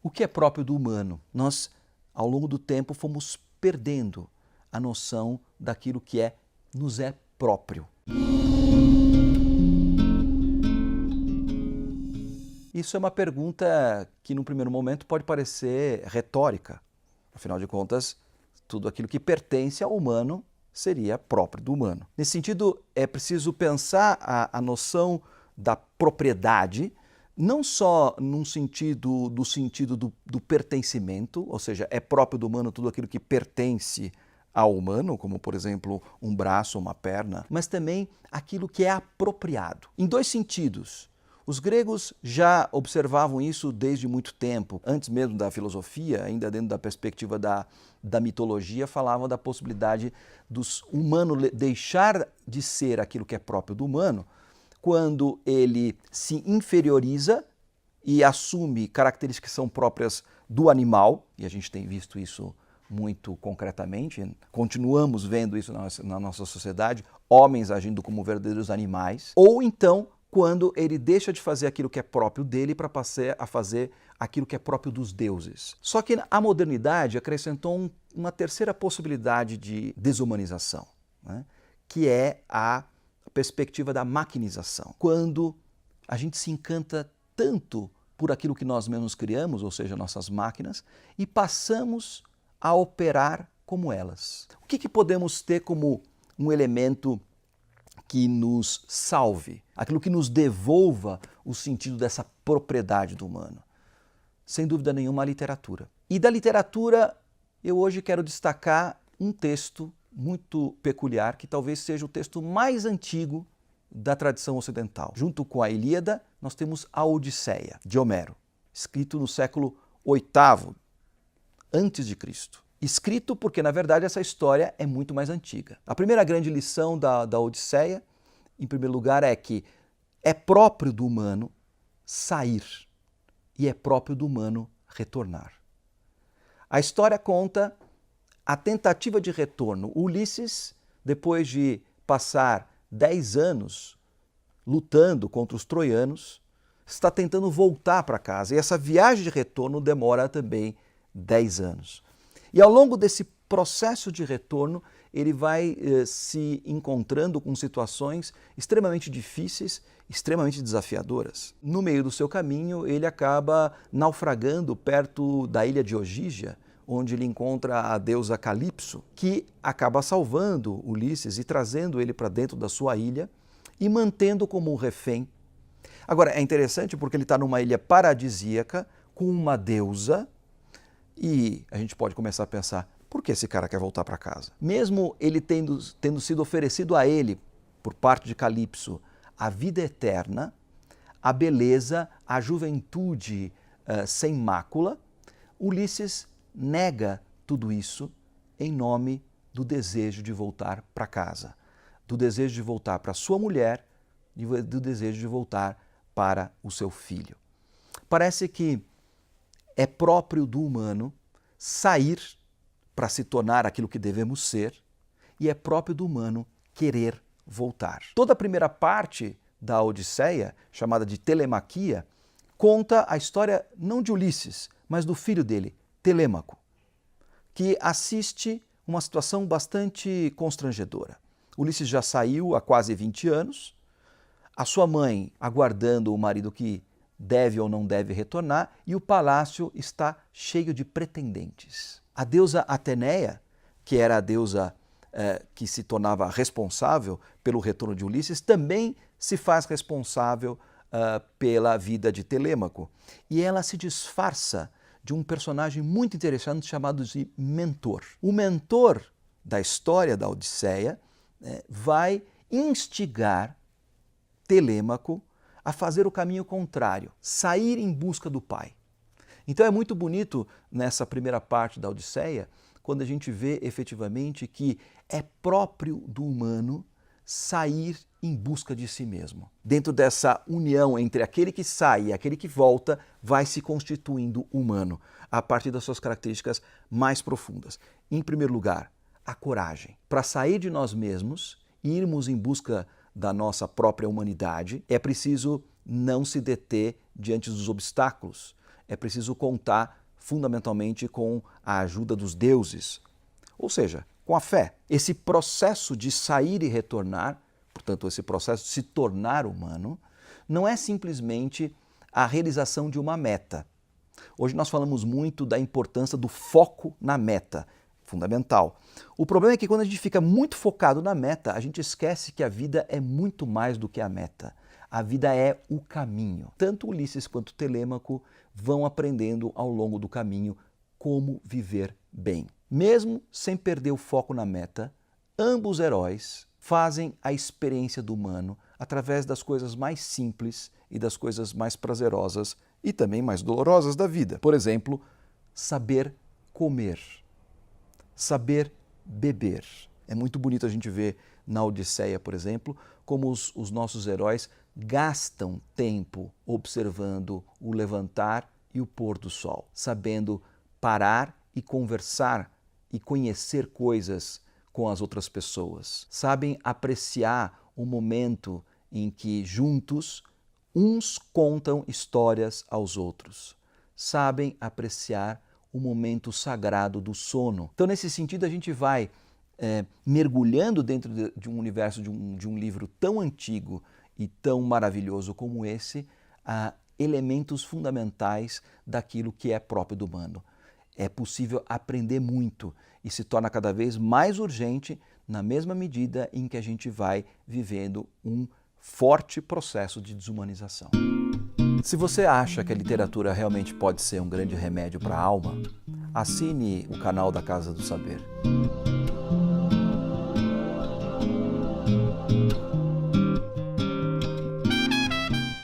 O que é próprio do humano? Nós, ao longo do tempo, fomos perdendo a noção daquilo que nos é próprio. Isso é uma pergunta que, num primeiro momento, pode parecer retórica. Afinal de contas, tudo aquilo que pertence ao humano seria próprio do humano. Nesse sentido, é preciso pensar a noção da propriedade, não só no sentido do pertencimento, ou seja, é próprio do humano tudo aquilo que pertence ao humano, como, por exemplo, um braço, uma perna, mas também aquilo que é apropriado. Em dois sentidos. Os gregos já observavam isso desde muito tempo. Antes mesmo da filosofia, ainda dentro da perspectiva da mitologia, falavam da possibilidade do humano deixar de ser aquilo que é próprio do humano quando ele se inferioriza e assume características que são próprias do animal, e a gente tem visto isso muito concretamente, continuamos vendo isso na nossa sociedade, homens agindo como verdadeiros animais, ou então quando ele deixa de fazer aquilo que é próprio dele para passar a fazer aquilo que é próprio dos deuses. Só que a modernidade acrescentou uma terceira possibilidade de desumanização, né? Que é a perspectiva da maquinização. Quando a gente se encanta tanto por aquilo que nós mesmos criamos, ou seja, nossas máquinas, e passamos a operar como elas. O que podemos ter como um elemento que nos salve, aquilo que nos devolva o sentido dessa propriedade do humano? Sem dúvida nenhuma, a literatura. E da literatura, eu hoje quero destacar um texto muito peculiar, que talvez seja o texto mais antigo da tradição ocidental. Junto com a Ilíada, nós temos a Odisseia, de Homero, escrito no século VIII antes de Cristo. Escrito porque, na verdade, essa história é muito mais antiga. A primeira grande lição da Odisseia, em primeiro lugar, é que é próprio do humano sair e é próprio do humano retornar. A história conta a tentativa de retorno. Ulisses, depois de passar 10 anos lutando contra os troianos, está tentando voltar para casa. E essa viagem de retorno demora também 10 anos. E ao longo desse processo de retorno, ele vai se encontrando com situações extremamente difíceis, extremamente desafiadoras. No meio do seu caminho, ele acaba naufragando perto da ilha de Ogígia, onde ele encontra a deusa Calipso, que acaba salvando Ulisses e trazendo ele para dentro da sua ilha e mantendo como um refém. Agora, é interessante porque ele está numa ilha paradisíaca com uma deusa. E a gente pode começar a pensar, por que esse cara quer voltar para casa? Mesmo ele tendo sido oferecido a ele, por parte de Calipso, a vida eterna, a beleza, a juventude sem mácula, Ulisses nega tudo isso em nome do desejo de voltar para casa, do desejo de voltar para sua mulher, do desejo de voltar para o seu filho. Parece que é próprio do humano sair para se tornar aquilo que devemos ser e é próprio do humano querer voltar. Toda a primeira parte da Odisseia, chamada de Telemaquia, conta a história não de Ulisses, mas do filho dele, Telêmaco, que assiste uma situação bastante constrangedora. Ulisses já saiu há quase 20 anos, a sua mãe aguardando o marido que deve ou não deve retornar, e o palácio está cheio de pretendentes. A deusa Ateneia, que era a deusa que se tornava responsável pelo retorno de Ulisses, também se faz responsável pela vida de Telêmaco. E ela se disfarça de um personagem muito interessante chamado de Mentor. O mentor da história da Odisseia vai instigar Telêmaco a fazer o caminho contrário, sair em busca do pai. Então é muito bonito nessa primeira parte da Odisseia, quando a gente vê efetivamente que é próprio do humano sair em busca de si mesmo. Dentro dessa união entre aquele que sai e aquele que volta, vai se constituindo humano, a partir das suas características mais profundas. Em primeiro lugar, a coragem. Para sair de nós mesmos e irmos em busca da nossa própria humanidade, é preciso não se deter diante dos obstáculos, é preciso contar fundamentalmente com a ajuda dos deuses, ou seja, com a fé. Esse processo de sair e retornar, portanto, esse processo de se tornar humano, não é simplesmente a realização de uma meta. Hoje nós falamos muito da importância do foco na meta, fundamental. O problema é que quando a gente fica muito focado na meta, a gente esquece que a vida é muito mais do que a meta. A vida é o caminho. Tanto Ulisses quanto Telêmaco vão aprendendo ao longo do caminho como viver bem. Mesmo sem perder o foco na meta, ambos heróis fazem a experiência do humano através das coisas mais simples e das coisas mais prazerosas e também mais dolorosas da vida. Por exemplo, saber comer, saber beber. É muito bonito a gente ver na Odisseia, por exemplo, como os nossos heróis gastam tempo observando o levantar e o pôr do sol, sabendo parar e conversar e conhecer coisas com as outras pessoas. Sabem apreciar o momento em que juntos uns contam histórias aos outros. Sabem apreciar o momento sagrado do sono. Então, nesse sentido, a gente vai mergulhando dentro de um universo de um livro tão antigo e tão maravilhoso como esse, a elementos fundamentais daquilo que é próprio do humano. É possível aprender muito e se torna cada vez mais urgente na mesma medida em que a gente vai vivendo um forte processo de desumanização. Se você acha que a literatura realmente pode ser um grande remédio para a alma, assine o canal da Casa do Saber.